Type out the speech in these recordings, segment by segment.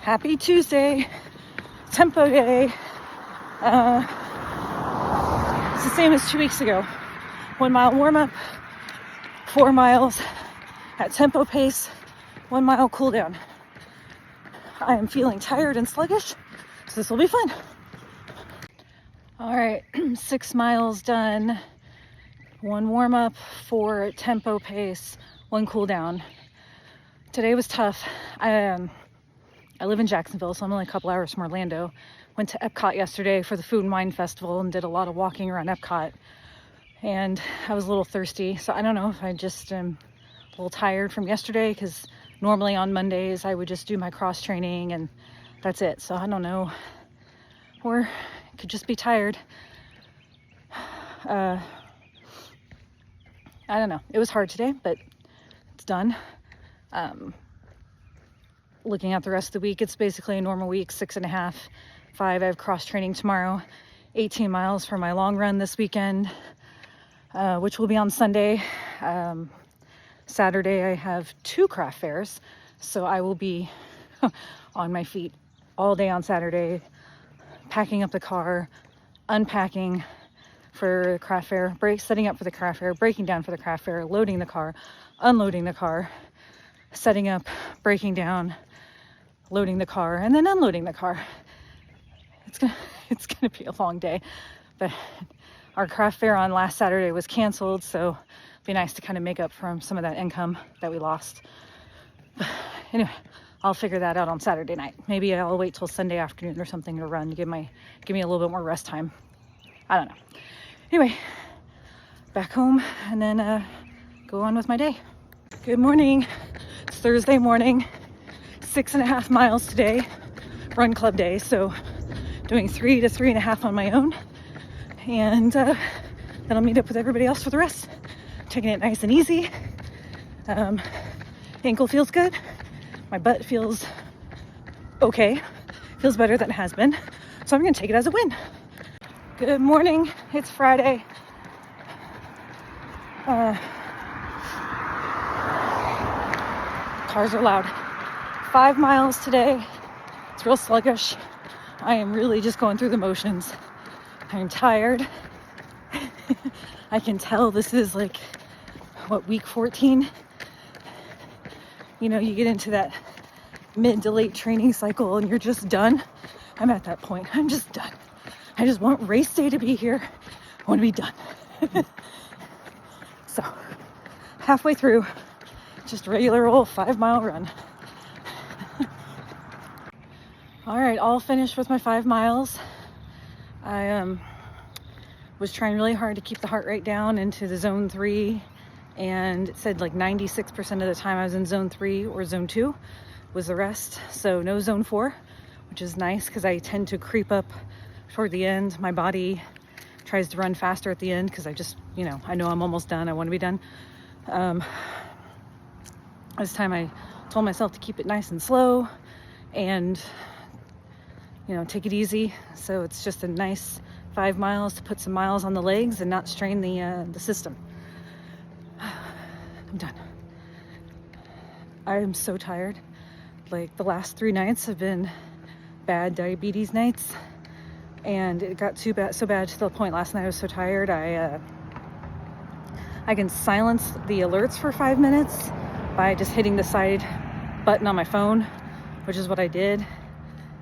Happy Tuesday, tempo day. It's the same as 2 weeks ago. 1 mile warm up, 4 miles at tempo pace, 1 mile cool down. I am feeling tired and sluggish, so this will be fun. All right, 6 miles done, 1 warm up, 4 tempo pace, 1 cool down. Today was tough. I live in Jacksonville, so I'm only a couple hours from Orlando. Went to Epcot yesterday for the Food and Wine Festival and did a lot of walking around Epcot. And I was a little thirsty, so I don't know if I just am a little tired from yesterday, because normally on Mondays I would just do my cross training and that's it. So I don't know, or I could just be tired. I don't know. It was hard today, but it's done. Looking at the rest of the week, it's basically a normal week, 6.5, 5. I have cross training tomorrow, 18 miles for my long run this weekend, which will be on Sunday. Saturday, I have 2 craft fairs, so I will be on my feet all day on Saturday, packing up the car, unpacking for the craft fair, setting up for the craft fair, breaking down for the craft fair, loading the car, unloading the car, setting up, breaking down, loading the car, and then unloading the car. It's gonna be a long day, but our craft fair on last Saturday was canceled, so it'd be nice to kind of make up from some of that income that we lost. But anyway, I'll figure that out on Saturday night. Maybe I'll wait till Sunday afternoon or something to run to give me a little bit more rest time. I don't know. Anyway, back home and then go on with my day. Good morning. It's Thursday morning. 6.5 miles today, run club day, so doing 3 to 3.5 on my own, and then I'll meet up with everybody else for the rest. Taking it nice and easy. Ankle feels good. My butt feels okay. Feels better than it has been, so I'm gonna take it as a win. Good morning. It's Friday. Cars are loud. 5 miles today. It's real sluggish. I am really just going through the motions. I'm tired. I can tell this is like, week 14? You know, you get into that mid to late training cycle and you're just done. I'm at that point. I'm just done. I just want race day to be here. I want to be done. So, halfway through, just regular old 5 mile run. All right, all finished with my 5 miles. I was trying really hard to keep the heart rate down into the zone 3, and it said like 96% of the time I was in zone 3 or zone 2 was the rest. So no zone 4, which is nice because I tend to creep up toward the end. My body tries to run faster at the end because I just, I know I'm almost done. I want to be done. This time I told myself to keep it nice and slow and take it easy. So it's just a nice 5 miles to put some miles on the legs and not strain the system. I'm done. I am so tired. Like the last 3 nights have been bad diabetes nights, and it got so bad to the point last night I was so tired. I can silence the alerts for 5 minutes by just hitting the side button on my phone, which is what I did.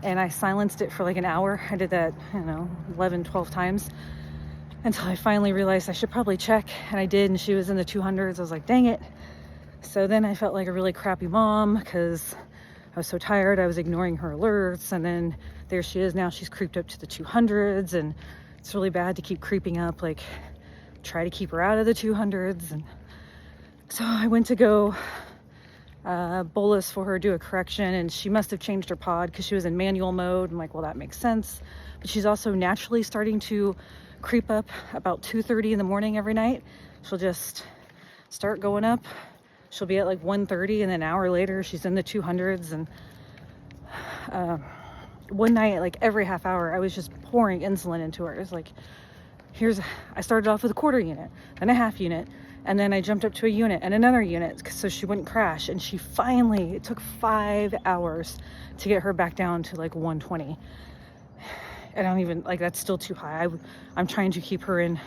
And I silenced it for like an hour. I did that, 11, 12 times until I finally realized I should probably check. And I did, and she was in the 200s. I was like, dang it. So then I felt like a really crappy mom because I was so tired. I was ignoring her alerts. And then there she is. Now she's creeped up to the 200s. And it's really bad to keep creeping up. Like, try to keep her out of the 200s. And so I went to go bolus for her, do a correction, and she must have changed her pod because she was in manual mode. I'm like, well, that makes sense. But she's also naturally starting to creep up about 2:30 in the morning every night. She'll just start going up. She'll be at like 1:30, and then an hour later she's in the 200s. And one night, like every half hour, I was just pouring insulin into her. It was like, I started off with a 1/4 unit, then a 1/2 unit, And then I jumped up to a unit and another unit so she wouldn't crash. And she finally, it took 5 hours to get her back down to like 120. I don't even, like, that's still too high. I'm trying to keep her in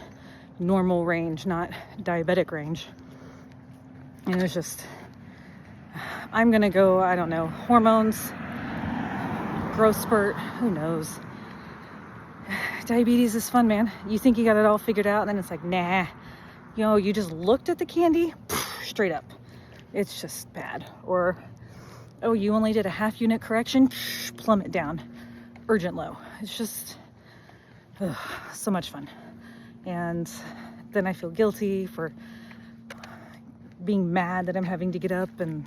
normal range, not diabetic range. And it's just, I'm gonna go, I don't know, hormones, growth spurt, who knows. Diabetes is fun, man. You think you got it all figured out, and then it's like, nah. You just looked at the candy, straight up. It's just bad. Or, oh, you only did a half unit correction, plummet down, urgent low. It's just so much fun. And then I feel guilty for being mad that I'm having to get up, and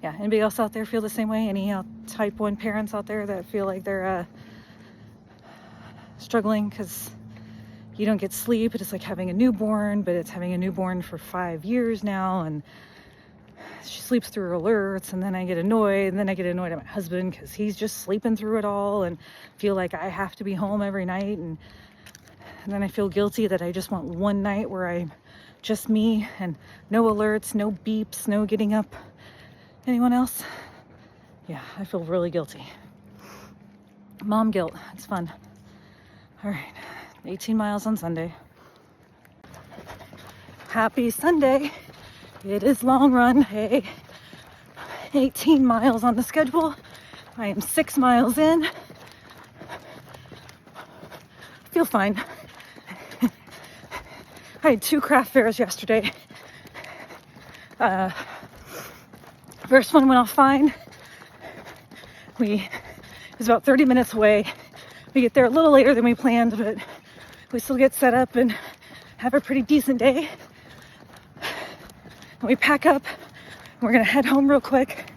yeah. Anybody else out there feel the same way? Any type 1 parents out there that feel like they're struggling because you don't get sleep? It's like having a newborn, but it's having a newborn for 5 years now, and she sleeps through her alerts, and then I get annoyed, and then I get annoyed at my husband because he's just sleeping through it all, and feel like I have to be home every night, and then I feel guilty that I just want one night where I'm just me and no alerts, no beeps, no getting up. Anyone else? Yeah, I feel really guilty. Mom guilt, it's fun. All right, 18 miles on Sunday. Happy Sunday. It is long run, hey. 18 miles on the schedule. I am 6 miles in. Feel fine. I had 2 craft fairs yesterday. First one went off fine. It was about 30 minutes away. We get there a little later than we planned, but we still get set up and have a pretty decent day. And we pack up. We're gonna head home real quick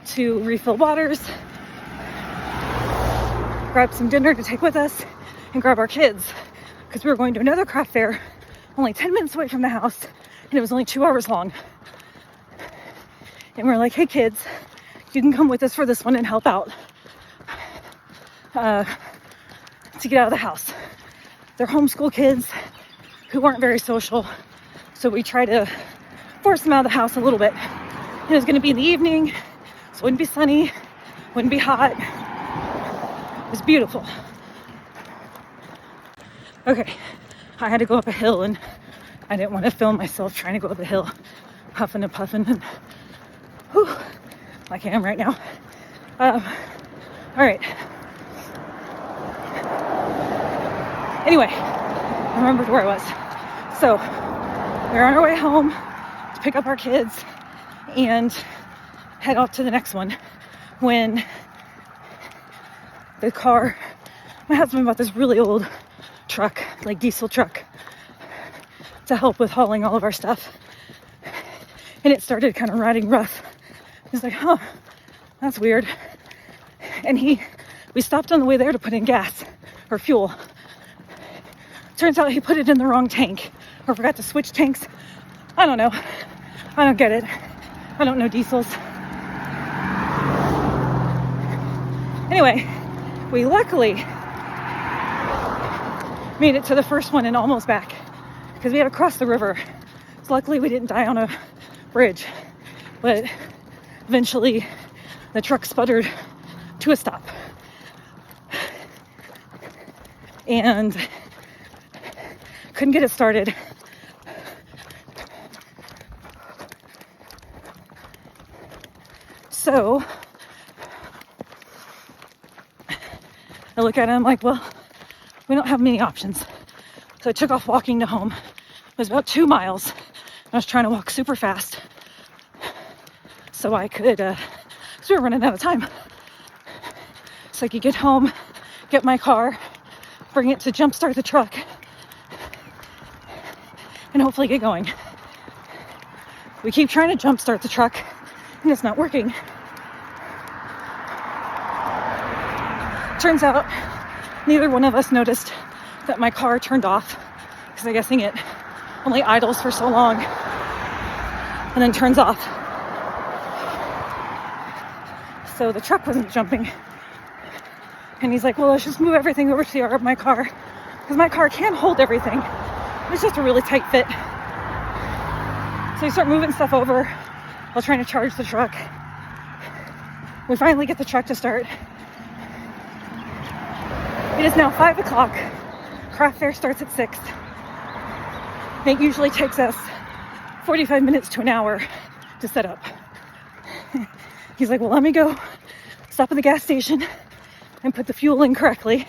to refill waters, grab some dinner to take with us, and grab our kids, because we were going to another craft fair only 10 minutes away from the house, and it was only 2 hours long. And we're like, hey kids, you can come with us for this one and help out to get out of the house. They're homeschool kids who aren't very social, so we try to force them out of the house a little bit. And it was going to be in the evening, so it wouldn't be sunny, wouldn't be hot. It was beautiful. Okay, I had to go up a hill, and I didn't want to film myself trying to go up a hill, huffing and puffing, and whew, like I am right now. All right. Anyway, I remembered where I was. So we're on our way home to pick up our kids and head off to the next one, when the car, my husband bought this really old truck, like diesel truck, to help with hauling all of our stuff. And it started kind of riding rough. He's like, huh, that's weird. And we stopped on the way there to put in gas or fuel. Turns out he put it in the wrong tank, or forgot to switch tanks. I don't know. I don't get it. I don't know diesels. Anyway, we luckily made it to the first one and almost back, because we had to cross the river. So luckily we didn't die on a bridge, but eventually the truck sputtered to a stop. And couldn't get it started. So I look at it, I'm like, well, we don't have many options. So I took off walking to home. It was about 2 miles. I was trying to walk super fast so I could, so we were running out of time. So I could get home, get my car, bring it to jumpstart the truck, and hopefully get going. We keep trying to jumpstart the truck, and it's not working. Turns out neither one of us noticed that my car turned off, because I'm guessing it only idles for so long and then turns off. So the truck wasn't jumping. And he's like, well, let's just move everything over to my car, because my car can hold everything. It's just a really tight fit. So we start moving stuff over while trying to charge the truck. We finally get the truck to start. It is now 5 o'clock. Craft fair starts at 6. It usually takes us 45 minutes to an hour to set up. He's like, well, let me go stop at the gas station and put the fuel in correctly.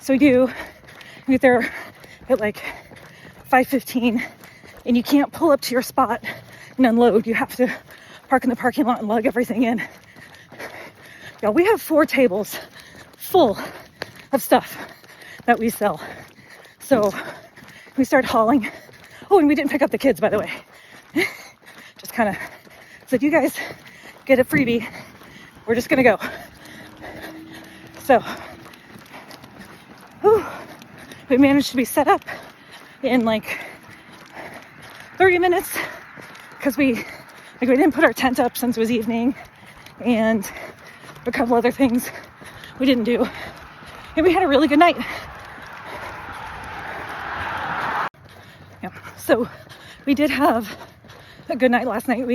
So we do. We get there at like 5:15, and you can't pull up to your spot and unload. You have to park in the parking lot and lug everything in. Yeah, we have 4 tables full of stuff that we sell. So we start hauling. Oh, and we didn't pick up the kids, by the way. Just kind of said, you guys get a freebie. We're just gonna go. So we managed to be set up in like 30 minutes because we didn't put our tent up since it was evening, and a couple other things we didn't do, and we had a really good night. Yeah, so we did have a good night last night.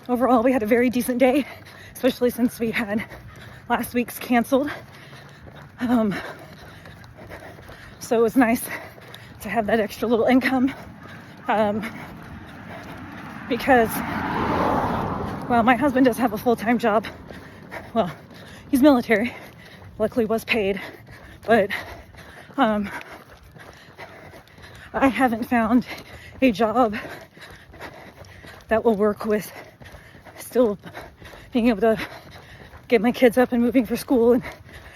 Overall we had a very decent day, especially since we had last week's canceled. So it was nice to have that extra little income, because, well, my husband does have a full-time job. Well, he's military, luckily was paid, but I haven't found a job that will work with still being able to get my kids up and moving for school. And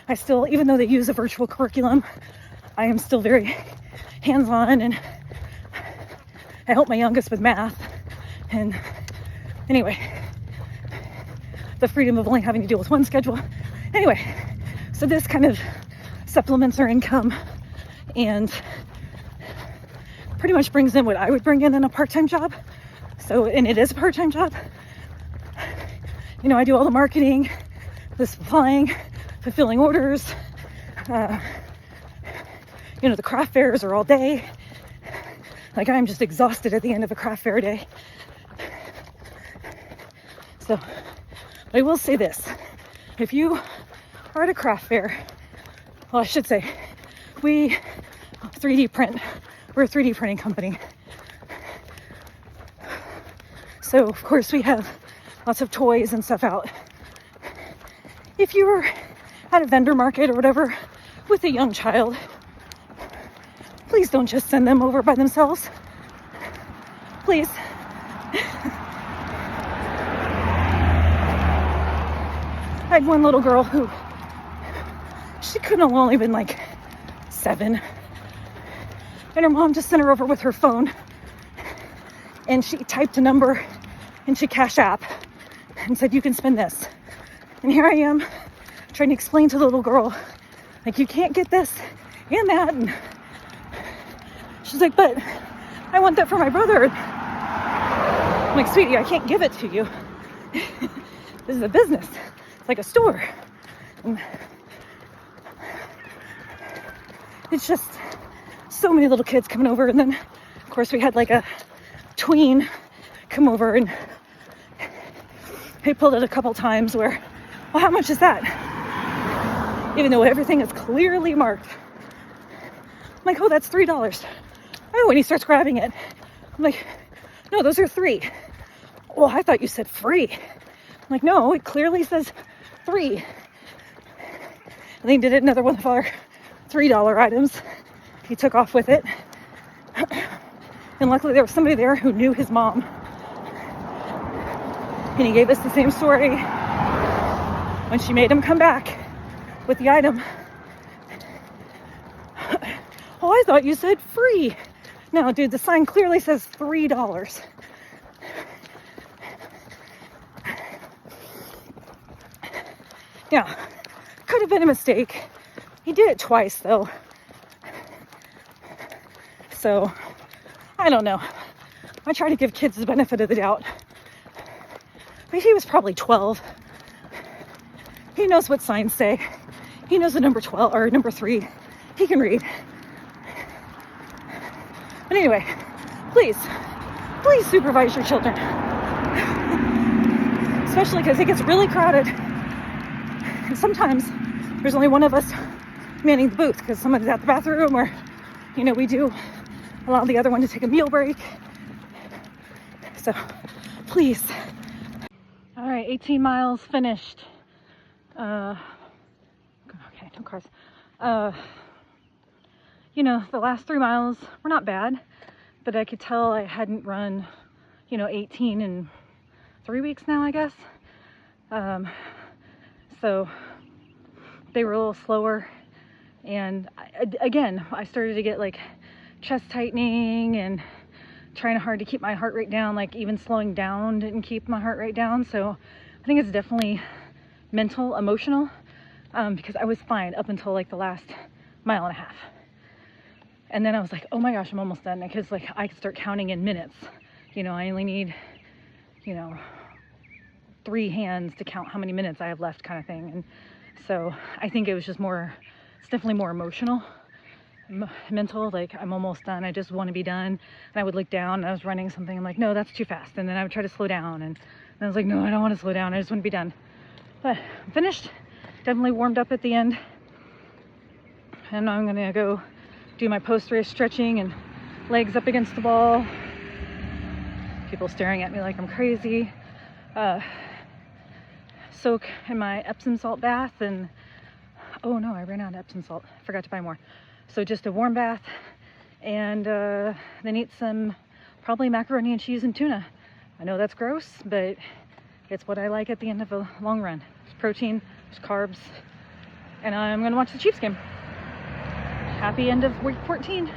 I still, even though they use a virtual curriculum, I am still very hands-on, and I help my youngest with math. And anyway, the freedom of only having to deal with one schedule. Anyway, so this kind of supplements our income and pretty much brings in what I would bring in a part-time job. So, and it is a part-time job. You know, I do all the marketing, the supplying, fulfilling orders. You know, the craft fairs are all day. Like, I'm just exhausted at the end of a craft fair day. So, but I will say this. If you are at a craft fair, well, I should say, we 3D print. We're a 3D printing company. So, of course, we have lots of toys and stuff out. If you were at a vendor market or whatever with a young child, please don't just send them over by themselves. Please. I had one little girl who, she couldn't have only been like 7. And her mom just sent her over with her phone. And she typed a number into Cash App and said, you can spend this. And here I am trying to explain to the little girl, like, you can't get this and that. And she's like, but I want that for my brother. I'm like, sweetie, I can't give it to you. This is a business. It's like a store. And it's just so many little kids coming over. And then, of course, we had like a tween come over, and they pulled it a couple times where, well, how much is that? Even though everything is clearly marked. I'm like, oh, that's $3. Oh, and he starts grabbing it. I'm like, no, those are $3. Well, I thought you said free. I'm like, no, it clearly says $3. And they did it another one of our $3 items. He took off with it. And luckily there was somebody there who knew his mom. And he gave us the same story when she made him come back with the item. Oh, I thought you said free. No, dude, the sign clearly says $3. Yeah, could have been a mistake. He did it twice, though. So, I don't know. I try to give kids the benefit of the doubt. But he was probably 12. He knows what signs say. He knows the number 12 or number 3. He can read. But anyway, please supervise your children. Especially because it gets really crowded. And sometimes there's only one of us manning the booth because someone's at the bathroom, or, you know, we do allow the other one to take a meal break. So please. All right, 18 miles finished. Okay, no cars. You know, the last 3 miles were not bad, but I could tell I hadn't run, you know, 18 in 3 weeks now, I guess. So they were a little slower. And again, I started to get like chest tightening and trying hard to keep my heart rate down. Like even slowing down didn't keep my heart rate down. So I think it's definitely mental, emotional, because I was fine up until like the last mile and a half. And then I was like, oh my gosh, I'm almost done, because like I could start counting in minutes. You know, I only need, you know, 3 hands to count how many minutes I have left, kind of thing. And so I think it was just more, it's definitely more emotional, mental, like I'm almost done, I just want to be done. And I would look down and I was running something, I'm like, no, that's too fast. And then I would try to slow down, and I was like, no, I don't want to slow down, I just want to be done. But I'm finished, definitely warmed up at the end. And now I'm gonna go do my post-race stretching and legs up against the wall. People staring at me like I'm crazy. Soak in my Epsom salt bath, and oh no, I ran out of Epsom salt. I forgot to buy more. So just a warm bath, and then eat some probably macaroni and cheese and tuna. I know that's gross, but it's what I like at the end of a long run. There's protein, there's carbs, and I'm gonna watch the Chiefs game. Happy end of week 14.